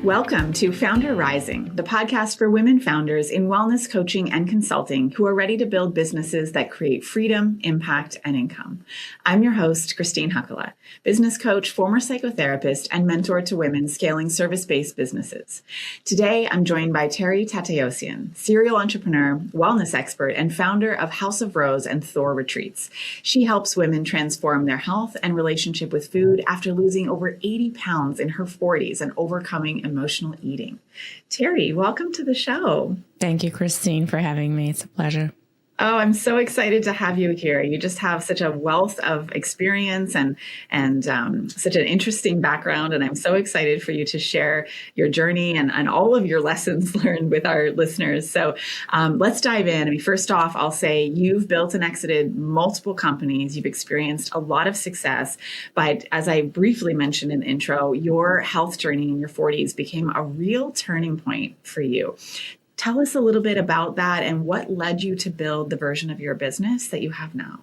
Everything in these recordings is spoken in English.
Welcome to FoundHer Rising, the podcast for women founders in wellness coaching and consulting who are ready to build businesses that create freedom, impact, and income. I'm your host, Christine Hakkola, business coach, former psychotherapist, and mentor to women scaling service-based businesses. Today, I'm joined by Terry Tateossian, serial entrepreneur, wellness expert, and founder of House of Rose and Thor retreats. She helps women transform their health and relationship with food after losing over 80 pounds in her 40s and overcoming emotional eating. Terry, welcome to the show. Thank you, Christine, for having me. It's a pleasure. Oh, I'm so excited to have you here. You just have such a wealth of experience and such an interesting background. And I'm so excited for you to share your journey and all of your lessons learned with our listeners. So let's dive in. I mean, first off, I'll say you've built and exited multiple companies. You've experienced a lot of success. But as I briefly mentioned in the intro, your health journey in your 40s became a real turning point for you. Tell us a little bit about that and what led you to build the version of your business that you have now.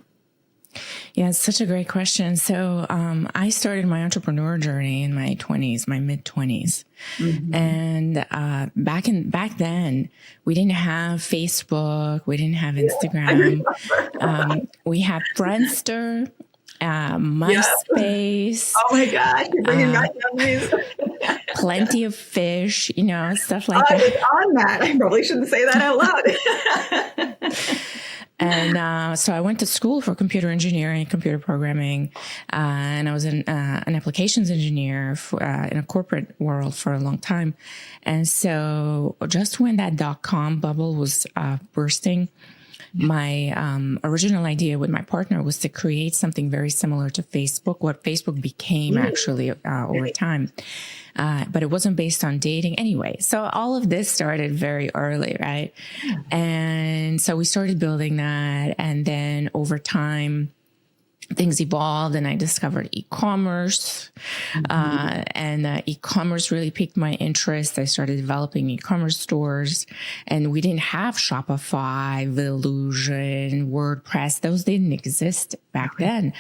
Yeah, it's such a great question. So I started my entrepreneur journey in my 20s, my mid-20s. Mm-hmm. And back then, we didn't have Facebook. We didn't have Instagram. We had Friendster, MySpace. Oh, my God. You're bringing back memories. Plenty of fish, stuff like that. I was on that. I probably shouldn't say that out loud. And so I went to school for computer engineering, computer programming, and I was an applications engineer in a corporate world for a long time. And so just when that .com bubble was bursting, my original idea with my partner was to create something very similar to Facebook, what Facebook became actually over time. But it wasn't based on dating anyway. So all of this started very early, right? And so we started building that. And then over time, things evolved and I discovered e-commerce. And e-commerce really piqued my interest. I started developing e-commerce stores and we didn't have Shopify, Illusion, WordPress. Those didn't exist back then.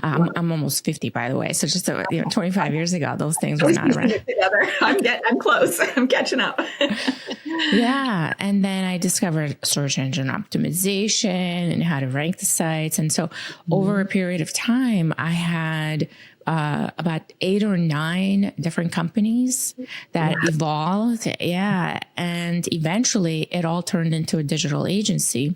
I'm almost 50, by the way. So just 25 years ago, those things were not around. I'm close. I'm catching up. Yeah. And then I discovered search engine optimization and how to rank the sites. And so over a period of time, I had about 8 or 9 different companies that evolved. Yeah. And eventually it all turned into a digital agency.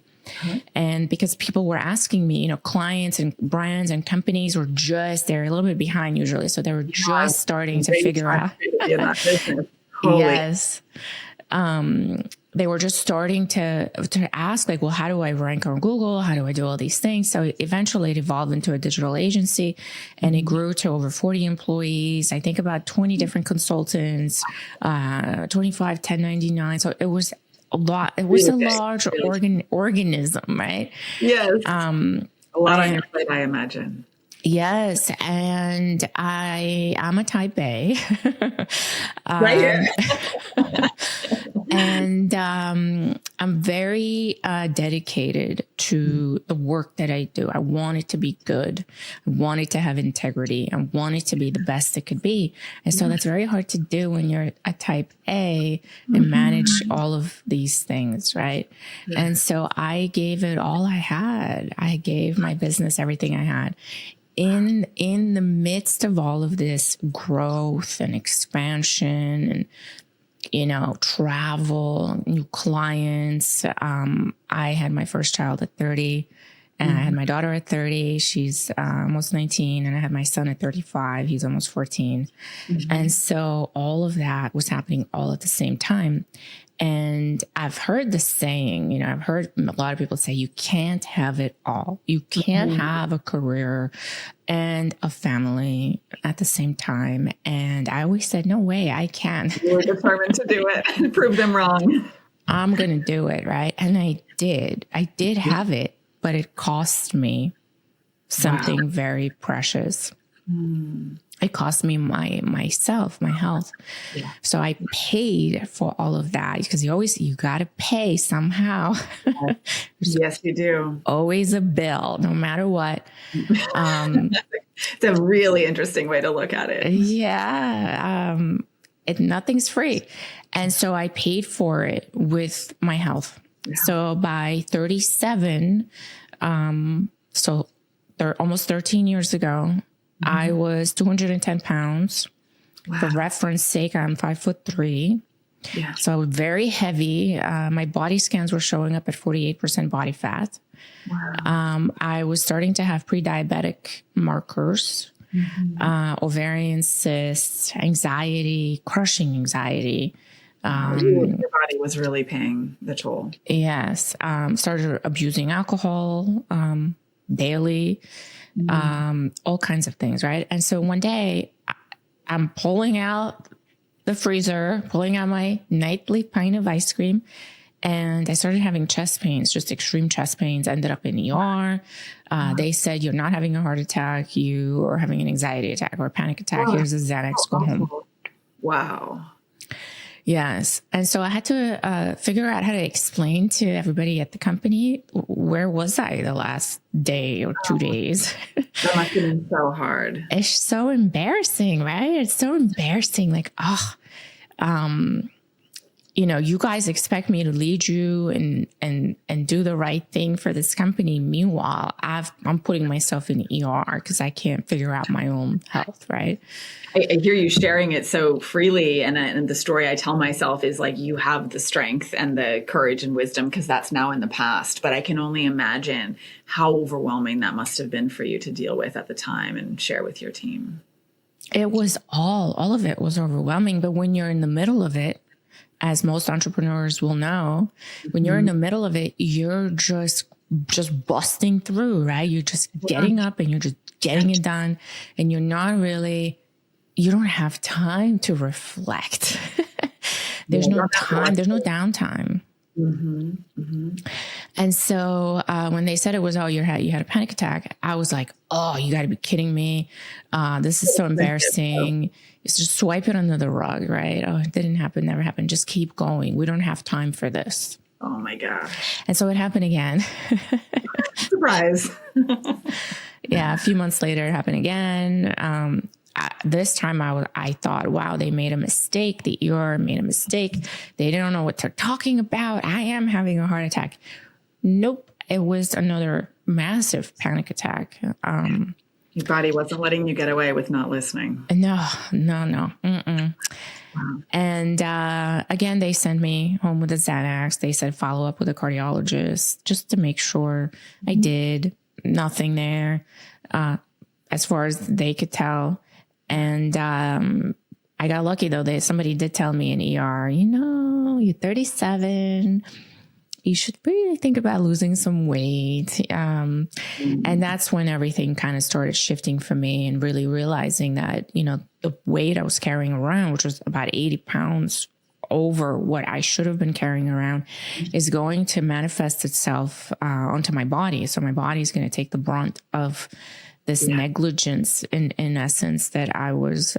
And because people were asking me, clients and brands and companies were they're a little bit behind usually. So they were just starting to figure out. Yes. They were just starting to ask like, well, how do I rank on Google? How do I do all these things? So eventually it evolved into a digital agency and it grew to over 40 employees. I think about 20 different consultants, 25 1099. So it was a lot. It was a large organism, right? Yes. A lot on your plate, I imagine. Yes, and I'm a type A. Right here. And I'm very dedicated to the work that I do. I want it to be good. I want it to have integrity. I want it to be the best it could be. And so that's very hard to do when you're a type A and manage all of these things, right? Yeah. And so I gave it all I had. I gave my business everything I had. In the midst of all of this growth and expansion and travel, new clients. I had my first child at 30 and I had my daughter at 30. She's almost 19 and I had my son at 35. He's almost 14. And so all of that was happening all at the same time. And I've heard the saying, I've heard a lot of people say, you can't have it all. You can't have a career and a family at the same time. And I always said, no way, I can. You were determined to do it and prove them wrong. I'm going to do it, right? And I did. I did have it, but it cost me something very precious. it cost me my health. Yeah. So I paid for all of that because you got to pay somehow. Yes, you do. Always a bill, no matter what. It's a really interesting way to look at it. Yeah. Nothing's free. And so I paid for it with my health. Yeah. So by 37, almost 13 years ago, I was 210 pounds. Wow. For reference sake, I'm 5'3". Yeah. So I was very heavy. My body scans were showing up at 48% body fat. Wow. I was starting to have pre-diabetic markers, ovarian cysts, anxiety, crushing anxiety. Your body was really paying the toll. Yes. Started abusing alcohol daily, all kinds of things, right? And so one day I'm pulling out the freezer, pulling out my nightly pint of ice cream, and I started having chest pains, just extreme chest pains. Ended up in ER. They said, you're not having a heart attack. You are having an anxiety attack or a panic attack. Here's a Xanax, go home. Wow. Yes. And so I had to figure out how to explain to everybody at the company, where was I the last day or 2 days? That must have been so hard. It's so embarrassing, right? It's so embarrassing. Like, you guys expect me to lead you and do the right thing for this company. Meanwhile, I'm putting myself in the ER because I can't figure out my own health, right? I hear you sharing it so freely. And the story I tell myself is like, you have the strength and the courage and wisdom because that's now in the past. But I can only imagine how overwhelming that must have been for you to deal with at the time and share with your team. It was all of it was overwhelming. But when you're in the middle of it, as most entrepreneurs will know, when you're in the middle of it, you're just busting through, right? You're just getting up and you're just getting it done. And you don't have time to reflect. There's no time. There's no downtime. Mm-hmm. Mm-hmm. And so when they said it was, you had a panic attack, I was like, oh, you got to be kidding me. This is so embarrassing. It's just swipe it under the rug, right? Oh, it didn't happen, never happened. Just keep going. We don't have time for this. Oh my gosh. And so it happened again. Surprise. Yeah. A few months later, it happened again. This time I thought, wow, they made a mistake. The ER made a mistake. They don't know what they're talking about. I am having a heart attack. Nope. It was another massive panic attack. Your body wasn't letting you get away with not listening. No. Mm-mm. Wow. And again, they sent me home with a Xanax. They said, follow up with a cardiologist just to make sure. I did. Nothing there as far as they could tell. And I got lucky, though. Somebody did tell me in ER, you're 37. You should really think about losing some weight. And that's when everything kind of started shifting for me and really realizing that, the weight I was carrying around, which was about 80 pounds over what I should have been carrying around, is going to manifest itself onto my body. So my body is going to take the brunt of this negligence in essence that I was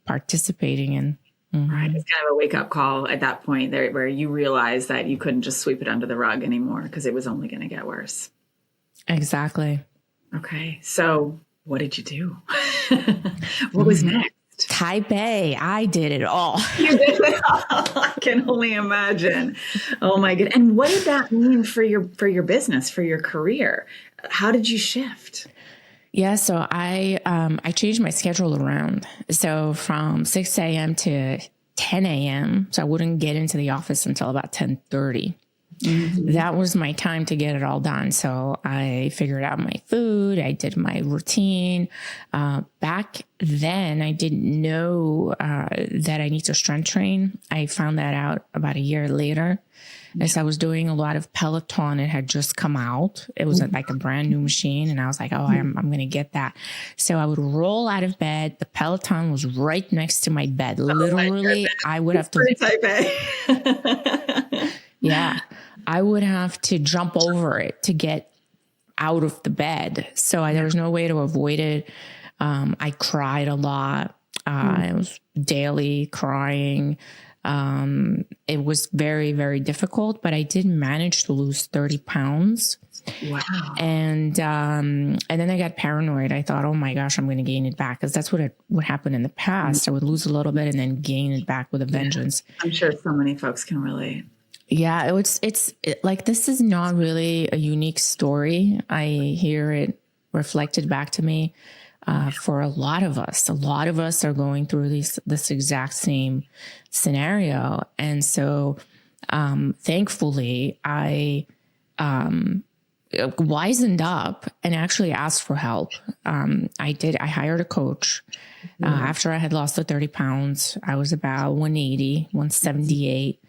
participating in. Mm-hmm. Right. It's kind of a wake up call at that point there where you realize that you couldn't just sweep it under the rug anymore because it was only going to get worse. Exactly. Okay. So what did you do? What was next? Type A. I did it all. You did it all. I can only imagine. Oh my goodness. And what did that mean for your business, for your career? How did you shift? Yeah, so I changed my schedule around. So from 6 a.m. to 10 a.m., so I wouldn't get into the office until about 10:30. Mm-hmm. That was my time to get it all done. So I figured out my food. I did my routine. Back then, I didn't know that I need to strength train. I found that out about a year later. As I was doing a lot of Peloton, it had just come out. It was like a brand new machine. And I was like, I'm going to get that. So I would roll out of bed. The Peloton was right next to my bed. Literally, I would have to. Type A. Yeah. I would have to jump over it to get out of the bed. So there was no way to avoid it. I cried a lot. I was daily crying. It was very, very difficult, but I did manage to lose 30 pounds. Wow. And then I got paranoid. I thought, oh my gosh, I'm going to gain it back. Cause that's what happened in the past. I would lose a little bit and then gain it back with a vengeance. I'm sure so many folks can relate. Yeah. It's like, this is not really a unique story. I hear it reflected back to me. For a lot of us are going through this exact same scenario. And so, thankfully I, wisened up and actually asked for help. I hired a coach. After I had lost the 30 pounds, I was about 180, 178.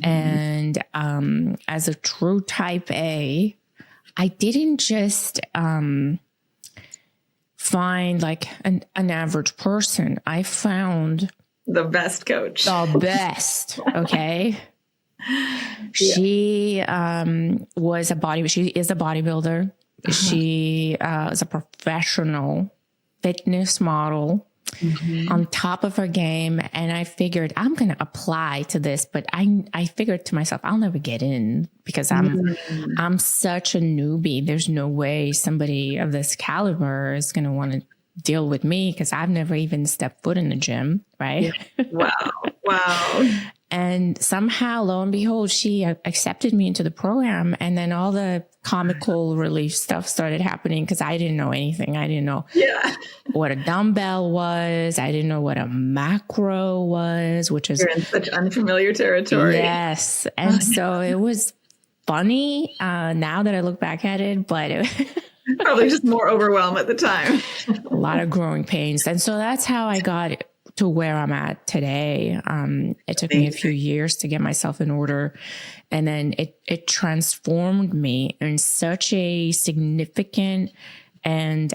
And, as a true type A, I didn't just, find like an average person. I found the best coach. The best. Okay. She is a bodybuilder. She is a professional fitness model on top of her game. And I figured I'm going to apply to this, but I figured to myself, I'll never get in because I'm such a newbie. There's no way somebody of this caliber is going to want to deal with me because I've never even stepped foot in the gym. Right. Yeah. Wow. And somehow, lo and behold, she accepted me into the program. And then all the comical relief stuff started happening because I didn't know anything. I didn't know what a dumbbell was. I didn't know what a macro was, which is... You're in such unfamiliar territory. Yes. And so it was funny now that I look back at it, but probably just more overwhelmed at the time. A lot of growing pains. And so that's how I got to where I'm at today. It took me a few years to get myself in order. And then it transformed me in such a significant and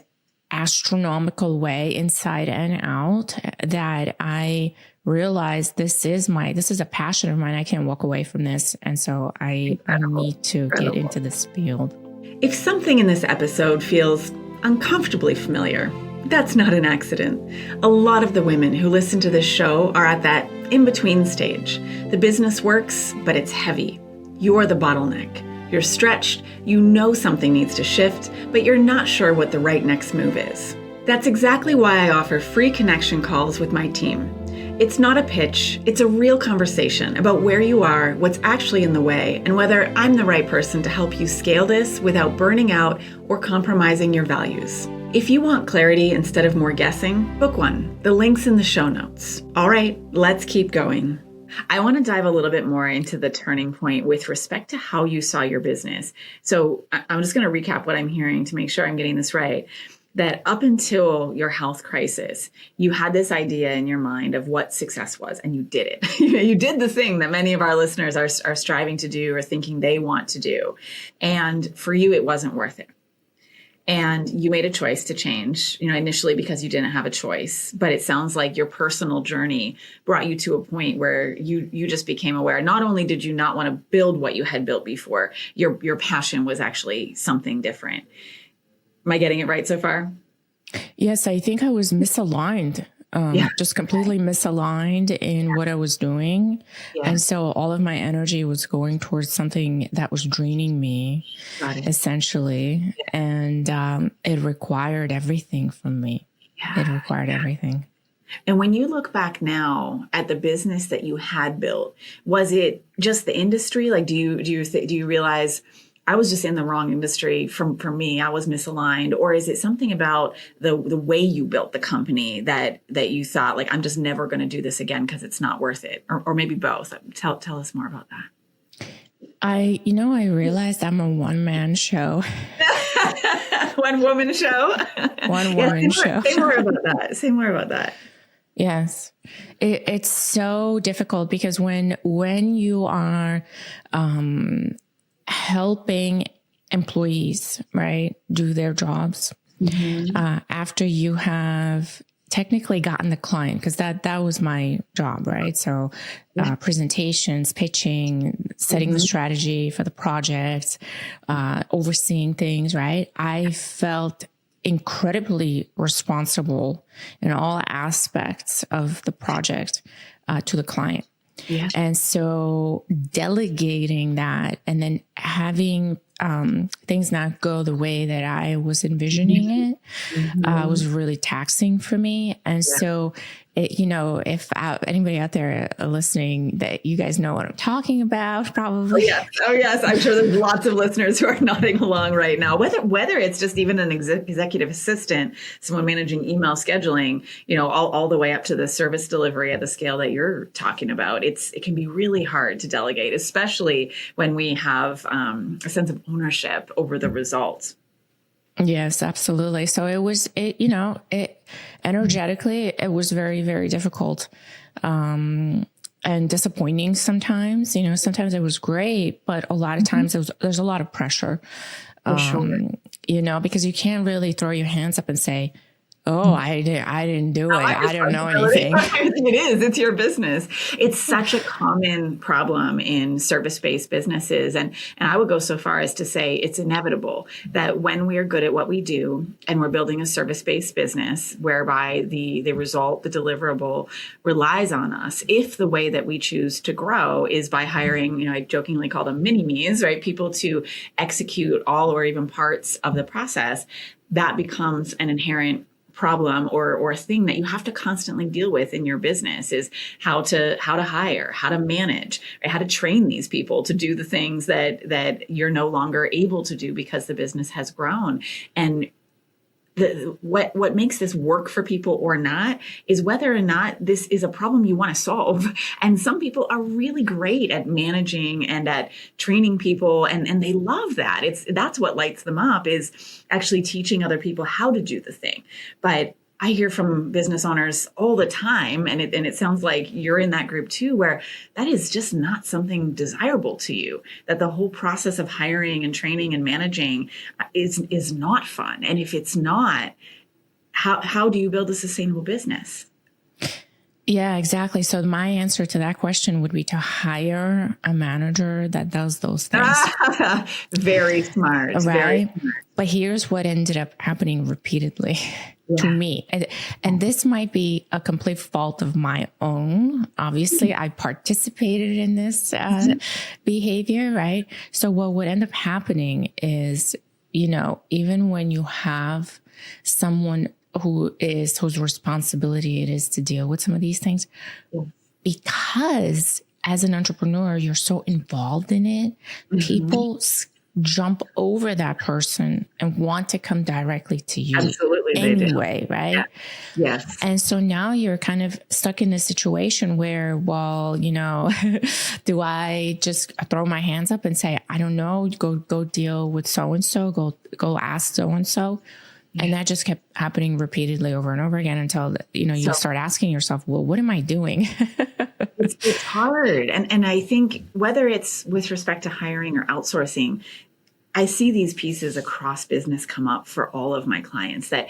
astronomical way inside and out that I realized this is a passion of mine. I can't walk away from this. And so I need to get into this field. If something in this episode feels uncomfortably familiar, that's not an accident. A lot of the women who listen to this show are at that in-between stage. The business works, but it's heavy. You're the bottleneck. You're stretched, you know something needs to shift, but you're not sure what the right next move is. That's exactly why I offer free connection calls with my team. It's not a pitch, it's a real conversation about where you are, what's actually in the way, and whether I'm the right person to help you scale this without burning out or compromising your values. If you want clarity instead of more guessing, book one. The link's in the show notes. All right, let's keep going. I want to dive a little bit more into the turning point with respect to how you saw your business. So I'm just going to recap what I'm hearing to make sure I'm getting this right. That up until your health crisis, you had this idea in your mind of what success was, and you did it. You did the thing that many of our listeners are striving to do or thinking they want to do. And for you, it wasn't worth it. And you made a choice to change, initially because you didn't have a choice. But it sounds like your personal journey brought you to a point where you just became aware. Not only did you not want to build what you had built before, your passion was actually something different. Am I getting it right so far? Yes, I think I was misaligned. Just completely misaligned in what I was doing. Yeah. And so all of my energy was going towards something that was draining me, essentially. Yeah. And it required everything from me. Yeah. It required everything. And when you look back now at the business that you had built, was it just the industry? Like, do you realize I was just in the wrong industry for me, I was misaligned? Or is it something about the way you built the company that you thought, like, I'm just never going to do this again because it's not worth it? Or maybe both. Tell us more about that. I realized I'm a one-man show. One woman show? One woman show. Say more about that. Yes. It's so difficult because when you are, helping employees, right, do their jobs, after you have technically gotten the client, because that was my job, right? So presentations, pitching, setting the strategy for the projects, overseeing things, right? I felt incredibly responsible in all aspects of the project to the client. Yes. And so delegating that and then having things not go the way that I was envisioning it was really taxing for me. And so, if anybody out there listening, that you guys know what I'm talking about, probably. Oh yes. I'm sure there's lots of listeners who are nodding along right now. Whether it's just even an executive assistant, someone managing email scheduling, all the way up to the service delivery at the scale that you're talking about. It can be really hard to delegate, especially when we have a sense of ownership over the results. Yes, absolutely. So energetically, it was very, very difficult, and disappointing sometimes. Sometimes it was great, but a lot of times there's a lot of pressure, because you can't really throw your hands up and say, oh, I didn't do it. I don't know anything. It is. It's your business. It's such a common problem in service-based businesses. And I would go so far as to say it's inevitable that when we're good at what we do and we're building a service-based business whereby the result, the deliverable relies on us, if the way that we choose to grow is by hiring, I jokingly call them mini-me's, right? People to execute all or even parts of the process, that becomes an inherent problem or a thing that you have to constantly deal with in your business is how to hire, how to manage, right? How to train these people to do the things that you're no longer able to do because the business has grown. And what makes this work for people or not is whether or not this is a problem you want to solve. And some people are really great at managing and at training people, and they love that. That's what lights them up, is actually teaching other people how to do the thing. But I hear from business owners all the time, and it sounds like you're in that group too, where that is just not something desirable to you, that the whole process of hiring and training and managing is not fun. And if it's not, how do you build a sustainable business? Yeah, exactly. So my answer to that question would be to hire a manager that does those things. Very smart. Right. Very smart. But here's what ended up happening repeatedly to me. And this might be a complete fault of my own. Obviously, I participated in this behavior, right? So what would end up happening is, even when you have someone whose responsibility it is to deal with some of these things, because as an entrepreneur, you're so involved in it, people jump over that person and want to come directly to you. Absolutely, anyway, right? Yeah. Yes. And so now you're kind of stuck in a situation where, do I just throw my hands up and say, I don't know, go deal with so-and-so, go ask so-and-so. Yeah. And that just kept happening repeatedly over and over again until, you start asking yourself, well, what am I doing? It's hard. And I think whether it's with respect to hiring or outsourcing, I see these pieces across business come up for all of my clients, that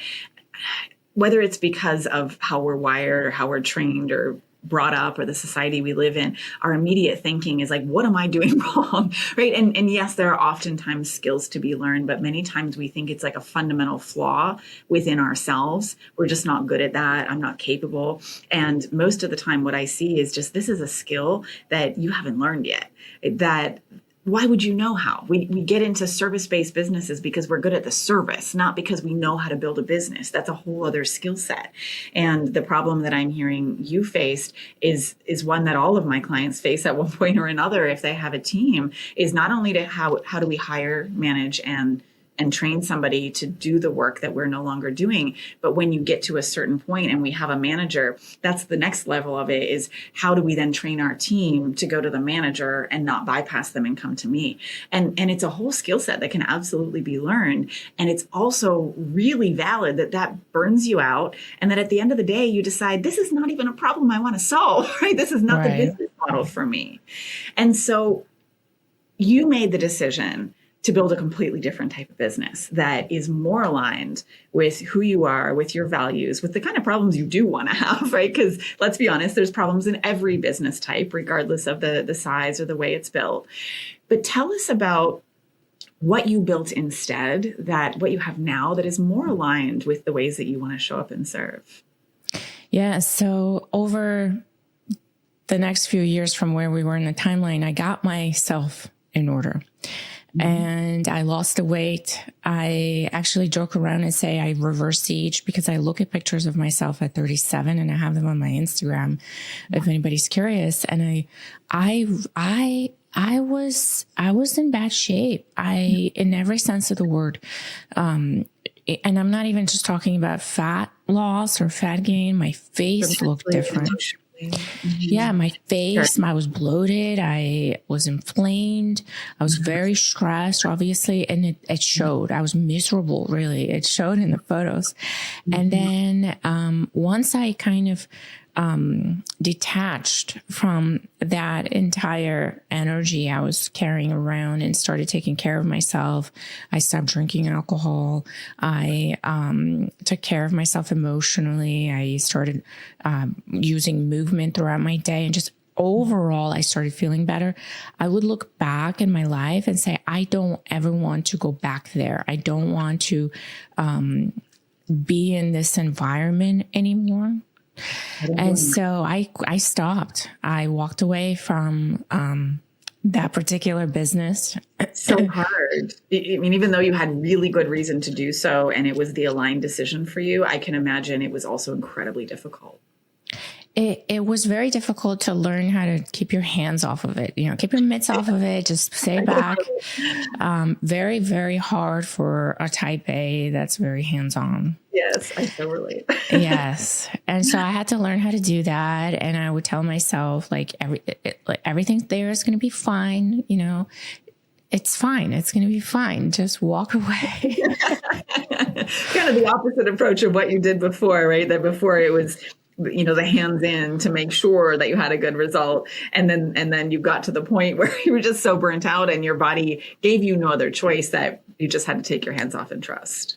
whether it's because of how we're wired or how we're trained or brought up or the society we live in, our immediate thinking is like, what am I doing wrong? Right. And yes, there are oftentimes skills to be learned, but many times we think it's like a fundamental flaw within ourselves. We're just not good at that. I'm not capable. And most of the time what I see is just, this is a skill that you haven't learned yet. Why would you know how? We get into service-based businesses because we're good at the service, not because we know how to build a business. That's a whole other skill set. And the problem that I'm hearing you faced is one that all of my clients face at one point or another if they have a team, is not only to how do we hire, manage, and train somebody to do the work that we're no longer doing. But when you get to a certain point and we have a manager, that's the next level of it, is how do we then train our team to go to the manager and not bypass them and come to me? And it's a whole skill set that can absolutely be learned. And it's also really valid that burns you out. And that at the end of the day, you decide, this is not even a problem I want to solve, right? This is not the business model for me. And so you made the decision to build a completely different type of business that is more aligned with who you are, with your values, with the kind of problems you do want to have, right? Because let's be honest, there's problems in every business type, regardless of the size or the way it's built. But tell us about what you built instead, that what you have now that is more aligned with the ways that you want to show up and serve? Yeah. So over the next few years from where we were in the timeline, I got myself in order. And I lost the weight. I actually joke around and say I reverse aged because I look at pictures of myself at 37 and I have them on my Instagram if anybody's curious. And I was in bad shape. In every sense of the word. And I'm not even just talking about fat loss or fat gain. My face looked different. Yeah, my face, I was bloated. I was inflamed. I was very stressed, obviously. And it showed. I was miserable, really. It showed in the photos. And then once I kind of detached from that entire energy I was carrying around and started taking care of myself, I stopped drinking alcohol. I took care of myself emotionally. I started using movement throughout my day, and just overall, I started feeling better. I would look back in my life and say, I don't ever want to go back there. I don't want to be in this environment anymore. And so I stopped. I walked away from that particular business. So hard. I mean, even though you had really good reason to do so and it was the aligned decision for you, I can imagine it was also incredibly difficult. It was very difficult to learn how to keep your hands off of it, keep your mitts off of it, just stay back. Very, very hard for a type A that's very hands-on. Yes, I so relate. Yes. And so I had to learn how to do that. And I would tell myself, everything there is going to be fine. It's fine. It's going to be fine. Just walk away. Kind of the opposite approach of what you did before, right? That before it was, the hands in to make sure that you had a good result. And then you got to the point where you were just so burnt out and your body gave you no other choice that you just had to take your hands off and trust.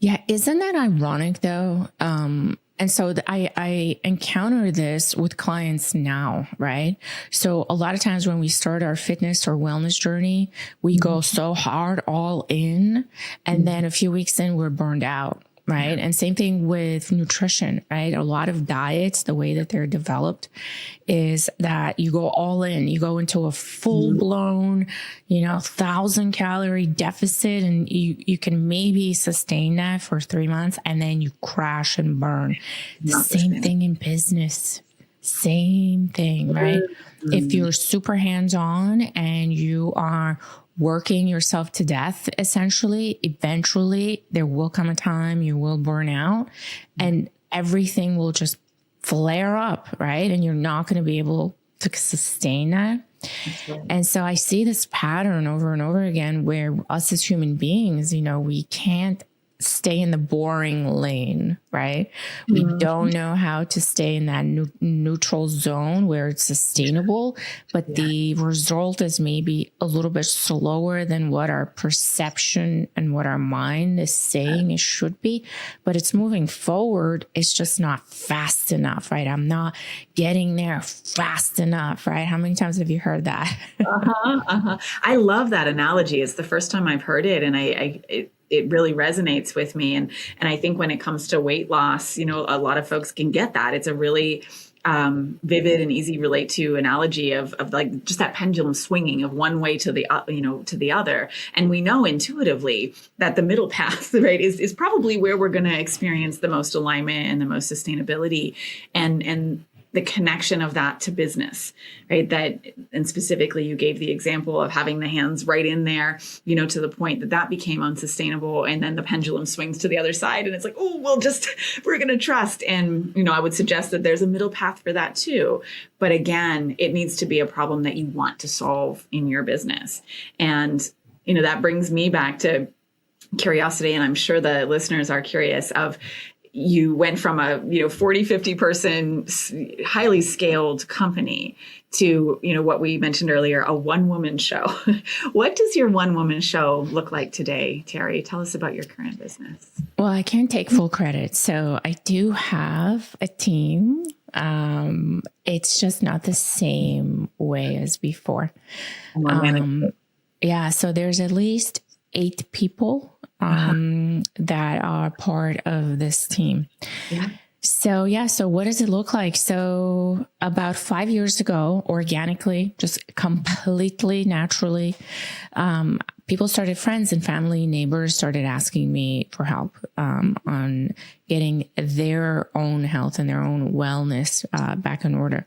Yeah. Isn't that ironic though? And so I encounter this with clients now, right? So a lot of times when we start our fitness or wellness journey, we go so hard all in, and then a few weeks in, we're burned out. Right. And same thing with nutrition, right? A lot of diets, the way that they're developed is that you go all in, you go into a full blown, 1,000-calorie deficit, and you can maybe sustain that for 3 months and then you crash and burn. The same thing in business. Same thing, right? If you're super hands-on and you are working yourself to death, essentially, eventually there will come a time you will burn out and everything will just flare up, right? And you're not going to be able to sustain that. Right. And so I see this pattern over and over again where us as human beings, we can't stay in the boring lane, right? We don't know how to stay in that neutral zone where it's sustainable, but the result is maybe a little bit slower than what our perception and what our mind is saying it should be, but it's moving forward. It's just not fast enough, right? I'm not getting there fast enough, right? How many times have you heard that? I love that analogy. It's the first time I've heard it, and it really resonates with me. And I think when it comes to weight loss, a lot of folks can get that. It's a really vivid and easy relate to analogy of like just that pendulum swinging of one way to the, to the other. And we know intuitively that the middle path, right, is probably where we're going to experience the most alignment and the most sustainability and the connection of that to business, right? And specifically you gave the example of having the hands right in there, to the point that became unsustainable. And then the pendulum swings to the other side and it's like, oh, we're going to trust. And, I would suggest that there's a middle path for that too. But again, it needs to be a problem that you want to solve in your business. And, that brings me back to curiosity. And I'm sure the listeners are curious of, you went from a 40, 50 person highly scaled company to what we mentioned earlier, a one-woman show. What does your one-woman show look like today, Terry? Tell us about your current business. Well, I can't take full credit, so I do have a team. It's just not the same way as before. Yeah. So there's at least 8 people that are part of this team. Yeah. So, yeah. So what does it look like? So about 5 years ago, organically, just completely naturally, people started, friends and family, neighbors started asking me for help on getting their own health and their own wellness back in order.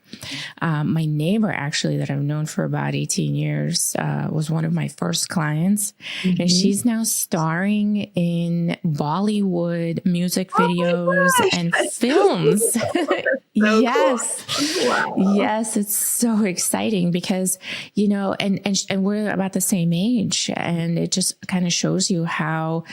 My neighbor, actually, that I've known for about 18 years, was one of my first clients. And she's now starring in Bollywood music videos and films. So yes. cool. Wow. Yes, it's so exciting because, and we're about the same age, and it just kind of shows you how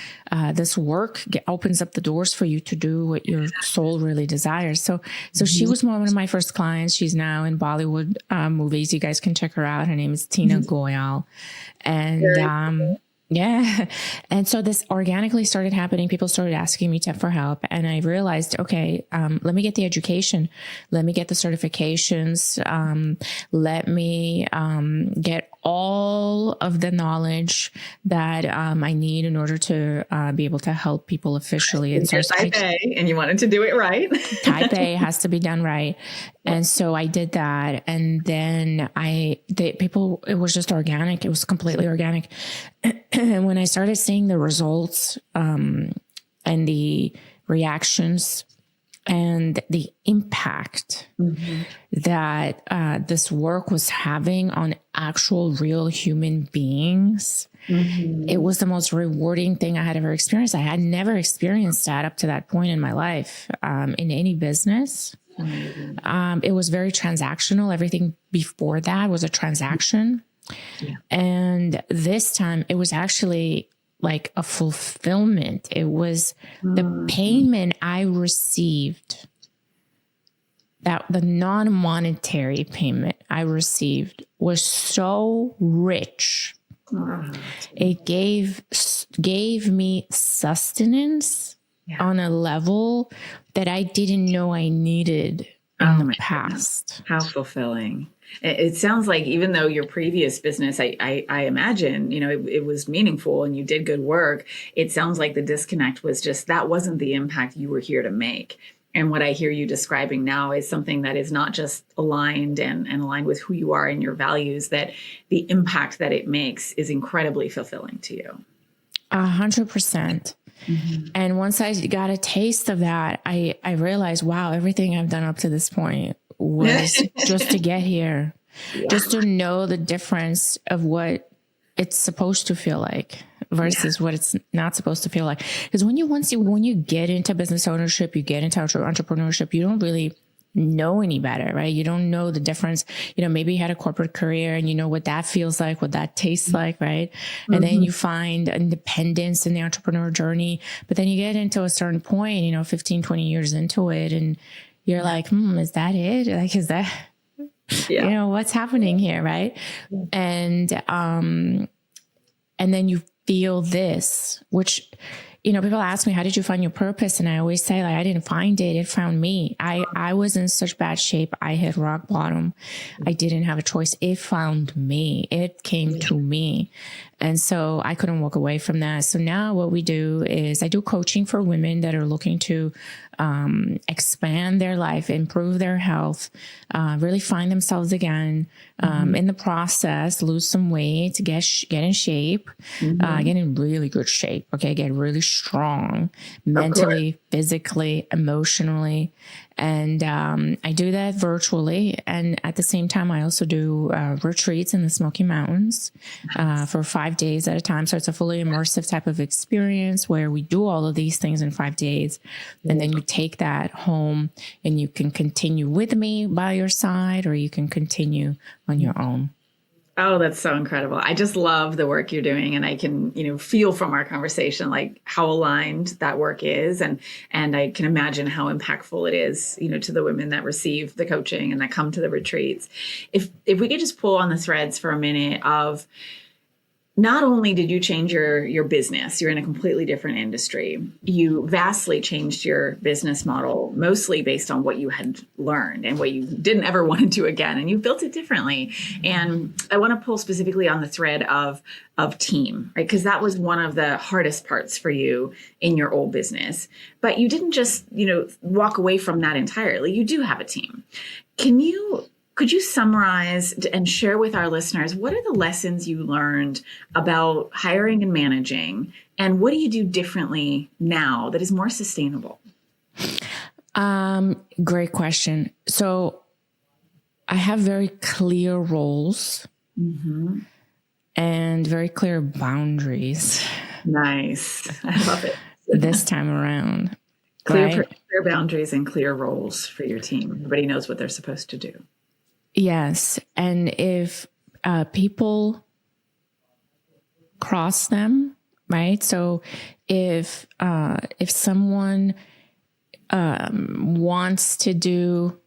this work opens up the doors for you to do what your soul really desires. So she was one of my first clients. She's now in Bollywood movies. You guys can check her out. Her name is Tina Goyal. And yeah. And so this organically started happening. People started asking me for help. And I realized, okay, let me get the education. Let me get the certifications. Let me get all of the knowledge that I need in order to be able to help people officially. And so type A, and you wanted to do it right. Type A has to be done right. And so I did that. And then it was just organic. It was completely organic. And when I started seeing the results and the reactions and the impact that this work was having on actual real human beings, it was the most rewarding thing I had ever experienced. I had never experienced that up to that point in my life in any business. It was very transactional. Everything before that was a transaction. Yeah. And this time it was actually like a fulfillment. It was the payment I received, that the non-monetary payment I received was so rich. It gave me sustenance on a level that I didn't know I needed in the past. How fulfilling. It sounds like even though your previous business, I imagine, it was meaningful and you did good work. It sounds like the disconnect was just, that wasn't the impact you were here to make. And what I hear you describing now is something that is not just aligned and aligned with who you are and your values, that the impact that it makes is incredibly fulfilling to you. 100%. And once I got a taste of that, I realized, wow, everything I've done up to this point was just to get here, just to know the difference of what it's supposed to feel like versus what it's not supposed to feel like. Because when you get into business ownership, you get into entrepreneurship, you don't really know any better, right? You don't know the difference. Maybe you had a corporate career and you know what that feels like, what that tastes like, right? And then you find independence in the entrepreneur journey, but then you get into a certain point, 15, 20 years into it, and you're like, is that it? Like, is that, what's happening here, right? And then you feel this, which, people ask me, how did you find your purpose? And I always say, I didn't find it. It found me. I was in such bad shape. I hit rock bottom. I didn't have a choice. It found me. It came to me. And so I couldn't walk away from that. So now what we do is I do coaching for women that are looking to expand their life, improve their health, really find themselves again, in the process, lose some weight, to get in shape, get in really good shape. Okay. Get really strong mentally, physically, emotionally. And I do that virtually. And at the same time, I also do retreats in the Smoky Mountains for 5 days at a time. So it's a fully immersive type of experience where we do all of these things in 5 days. And then you take that home and you can continue with me by your side, or you can continue on your own. Oh, that's so incredible. I just love the work you're doing. And I can, feel from our conversation, like how aligned that work is. And I can imagine how impactful it is, to the women that receive the coaching and that come to the retreats. If we could just pull on the threads for a minute of not only did you change your business, you're in a completely different industry, you vastly changed your business model, mostly based on what you had learned and what you didn't ever want to do again. And you built it differently. And I want to pull specifically on the thread of team, right? Because that was one of the hardest parts for you in your old business. But you didn't just, walk away from that entirely. You do have a team. Could you summarize and share with our listeners, what are the lessons you learned about hiring and managing, and what do you do differently now that is more sustainable? Great question. So I have very clear roles and very clear boundaries. Nice. I love it. This time around. Clear boundaries and clear roles for your team. Everybody knows what they're supposed to do. Yes. And if people cross them, right? So if someone wants to do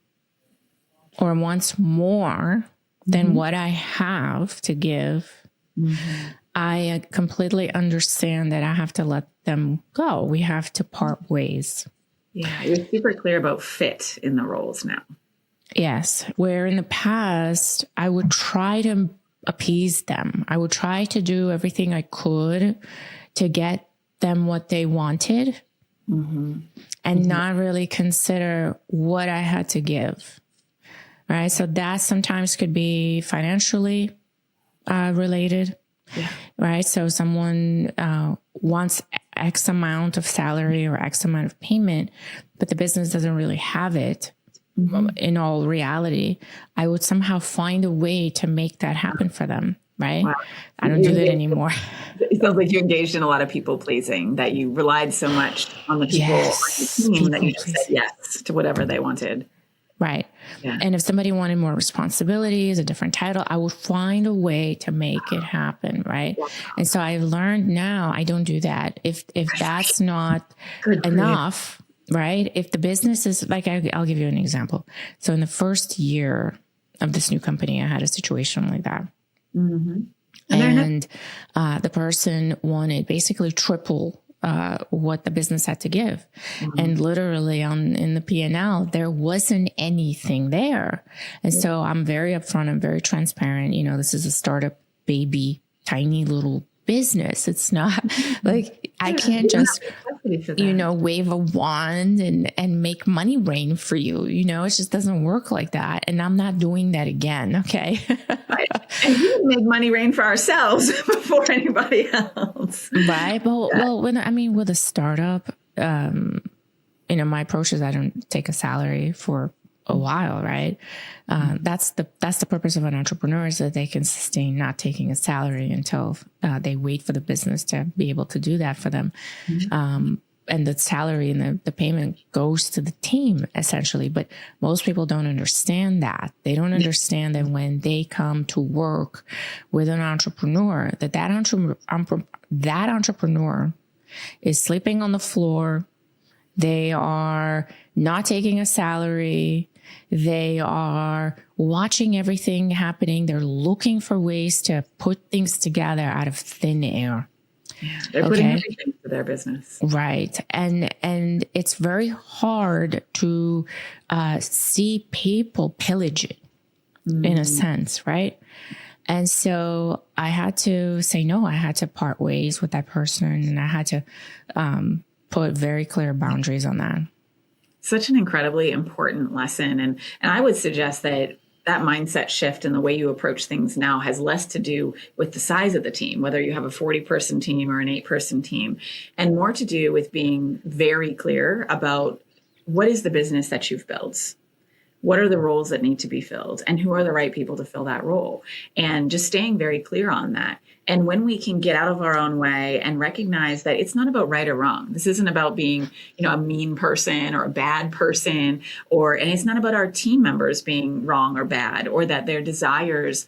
or wants more than what I have to give, I completely understand that I have to let them go. We have to part ways. Yeah, you're super clear about fit in the roles now. Yes. Where in the past, I would try to appease them. I would try to do everything I could to get them what they wanted and not really consider what I had to give. Right. So that sometimes could be financially related. Yeah. Right. So someone wants X amount of salary or X amount of payment, but the business doesn't really have it. In all reality, I would somehow find a way to make that happen for them, right? Wow. I don't do that anymore. It sounds like you engaged in a lot of people pleasing, that you relied so much on the people on your team that you just said yes to whatever they wanted. Right. Yeah. And if somebody wanted more responsibilities, a different title, I would find a way to make it happen. Right. Wow. And so I've learned now I don't do that. If that's not enough, right? If the business is like, I'll give you an example. So in the first year of this new company, I had a situation like that. And the person wanted basically triple what the business had to give. And literally in the P&L, there wasn't anything there. And so I'm very upfront. I'm very transparent. This is a startup baby, tiny little business. It's not like I can't just, wave a wand and make money rain for you. It just doesn't work like that. And I'm not doing that again. Okay. Right. And we make money rain for ourselves before anybody else. Right. Well, with a startup, my approach is I don't take a salary for a while, right? That's the purpose of an entrepreneur, is that they can sustain not taking a salary until they wait for the business to be able to do that for them. And the salary and the payment goes to the team essentially. But most people don't understand that. They don't understand that when they come to work with an entrepreneur, that entrepreneur is sleeping on the floor. They are not taking a salary. They are watching everything happening. They're looking for ways to put things together out of thin air. Yeah, they're putting everything for their business. Right. And it's very hard to see people pillage it in a sense, right? And so I had to say no. I had to part ways with that person, and I had to put very clear boundaries on that. Such an incredibly important lesson. And I would suggest that mindset shift and the way you approach things now has less to do with the size of the team, whether you have a 40-person team or an 8-person team, and more to do with being very clear about what is the business that you've built. What are the roles that need to be filled, and who are the right people to fill that role? And just staying very clear on that. And when we can get out of our own way and recognize that it's not about right or wrong. This isn't about being, a mean person or a bad person, and it's not about our team members being wrong or bad, or that their desires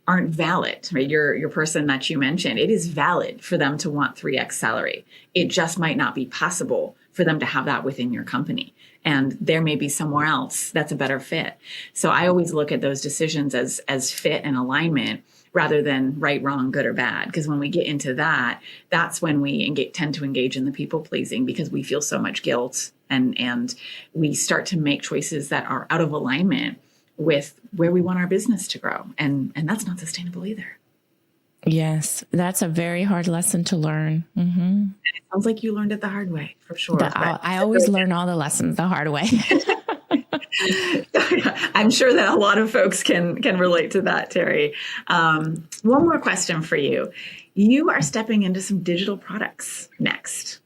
aren't valid, right? Your person that you mentioned, it is valid for them to want 3x salary. It just might not be possible for them to have that within your company. And there may be somewhere else that's a better fit. So I always look at those decisions as fit and alignment, rather than right, wrong, good or bad. Because when we get into that, that's when we tend to engage in the people pleasing because we feel so much guilt and we start to make choices that are out of alignment with where we want our business to grow. And that's not sustainable either. Yes, that's a very hard lesson to learn. Mm-hmm. It sounds like you learned it the hard way, for sure. I always learn all the lessons the hard way. I'm sure that a lot of folks can relate to that, Terry. One more question for you. You are stepping into some digital products next.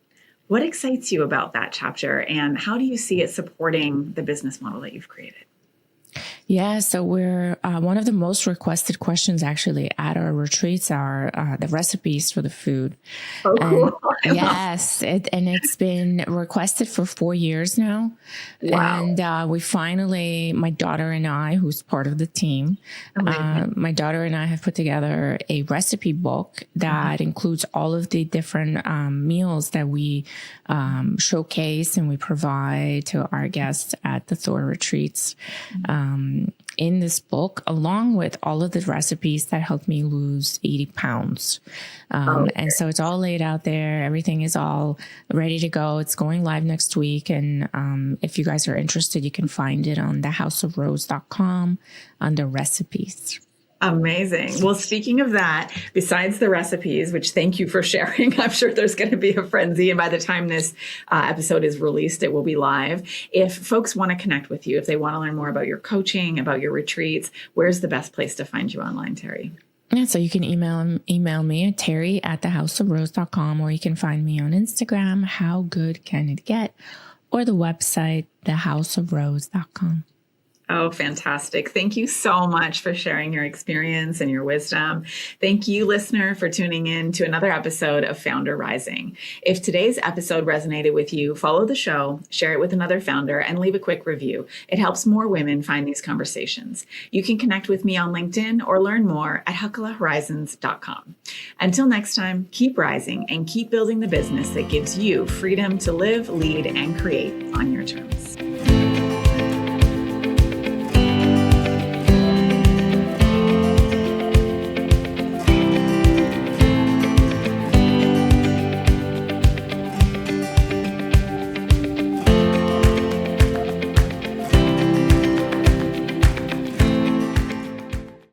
What excites you about that chapter, and how do you see it supporting the business model that you've created? Yeah, so we're one of the most requested questions actually at our retreats are the recipes for the food. Oh, cool. Yes, it's been requested for 4 years now. Wow. And we finally, my daughter and I, who's part of the team, my daughter and I have put together a recipe book that includes all of the different meals that we showcase and we provide to our guests at the Thor retreats. In this book, along with all of the recipes that helped me lose 80 pounds. And so it's all laid out there. Everything is all ready to go. It's going live next week. And if you guys are interested, you can find it on thehouseofrose.com under recipes. Amazing. Well, speaking of that, besides the recipes, which thank you for sharing, I'm sure there's going to be a frenzy. And by the time this episode is released, it will be live. If folks want to connect with you, if they want to learn more about your coaching, about your retreats, where's the best place to find you online, Terry? Yeah, so you can email me at terry@thehouseofrose.com, or you can find me on Instagram, How Good Can It Get, or the website, thehouseofrose.com. Oh, fantastic. Thank you so much for sharing your experience and your wisdom. Thank you, listener, for tuning in to another episode of Founder Rising. If today's episode resonated with you, follow the show, share it with another founder, and leave a quick review. It helps more women find these conversations. You can connect with me on LinkedIn or learn more at HakkolaHorizons.com. Until next time, keep rising and keep building the business that gives you freedom to live, lead, and create on your terms.